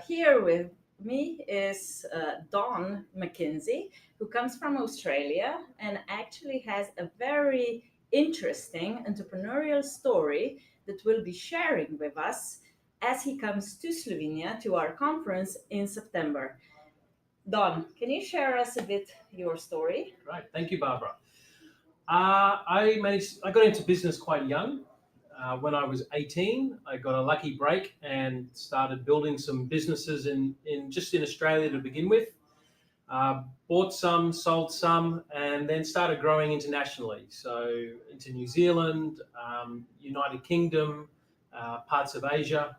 Here with me is Don McKenzie, who comes from Australia and actually has a very interesting entrepreneurial story that we'll be sharing with us as he comes to Slovenia to our conference in September. Don, can you share us a bit your story? Great, thank you, Barbara. I got into business quite young. When I was 18, I got a lucky break and started building some businesses in Australia to begin with. Bought some, sold some, and then started growing internationally. So into New Zealand, United Kingdom, parts of Asia.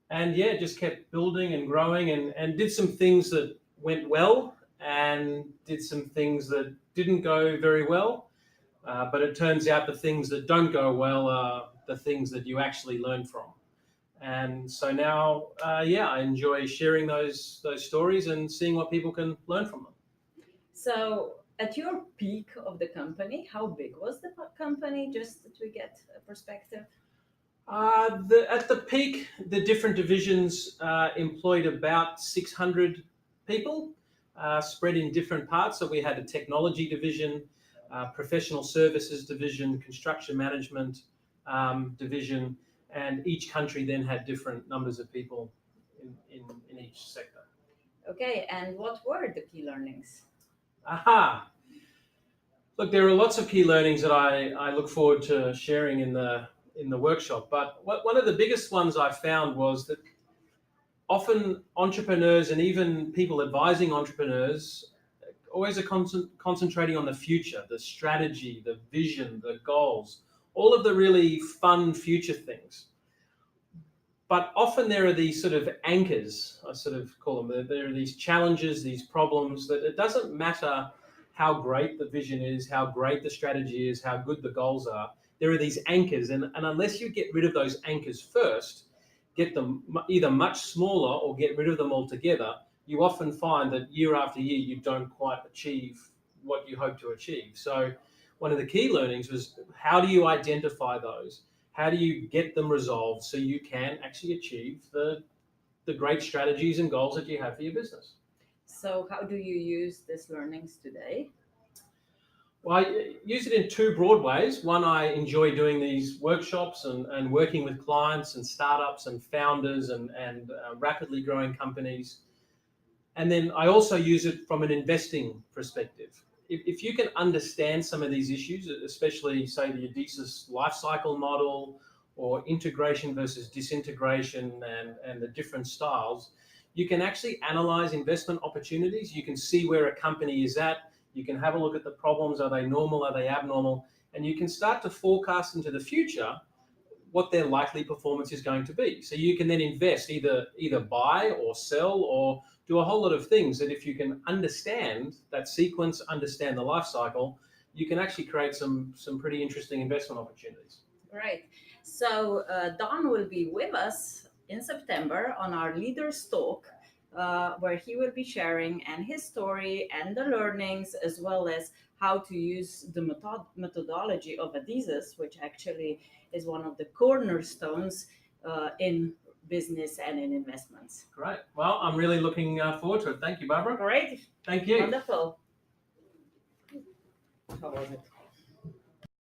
And yeah, just kept building and growing and did some things that went well and did some things that didn't go very well. But it turns out the things that don't go well are the things that you actually learn from. And so now, I enjoy sharing those stories and seeing what people can learn from them. So, at your peak of the company, how big was the company, just that we get a perspective? At the peak, the different divisions employed about 600 people, spread in different parts. So we had a technology division, professional services division, construction management division, and each country then had different numbers of people in each sector. Okay, and what were the key learnings? Aha! Look, there are lots of key learnings that I look forward to sharing in the workshop, but one of the biggest ones I found was that often entrepreneurs and even people advising entrepreneurs always are concentrating on the future, the strategy, the vision, the goals, all of the really fun future things. But often there are these sort of anchors, I sort of call them. There are these challenges, these problems that it doesn't matter how great the vision is, how great the strategy is, how good the goals are. There are these anchors, and unless you get rid of those anchors first, get them either much smaller or get rid of them altogether, you often find that year after year you don't quite achieve what you hope to achieve. So one of the key learnings was, how do you identify those? How do you get them resolved so you can actually achieve the great strategies and goals that you have for your business? So how do you use these learnings today? Well, I use it in two broad ways. One, I enjoy doing these workshops and working with clients and startups and founders and rapidly growing companies. And then I also use it from an investing perspective. If you can understand some of these issues, especially, say, the Adizes life cycle model or integration versus disintegration and the different styles, you can actually analyze investment opportunities. You can see where a company is at. You can have a look at the problems. Are they normal? Are they abnormal? And you can start to forecast into the future what their likely performance is going to be. So you can then invest, either buy or sell or do a whole lot of things that if you can understand that sequence, understand the life cycle, you can actually create some pretty interesting investment opportunities. Great. So Don will be with us in September on our Leaders Talk, where he will be sharing and his story and the learnings, as well as how to use the methodology of Adizes, which actually is one of the cornerstones in business and in investments. Great. Well, I'm really looking forward to it. Thank you, Barbara. Great. Thank you. Wonderful. How was it?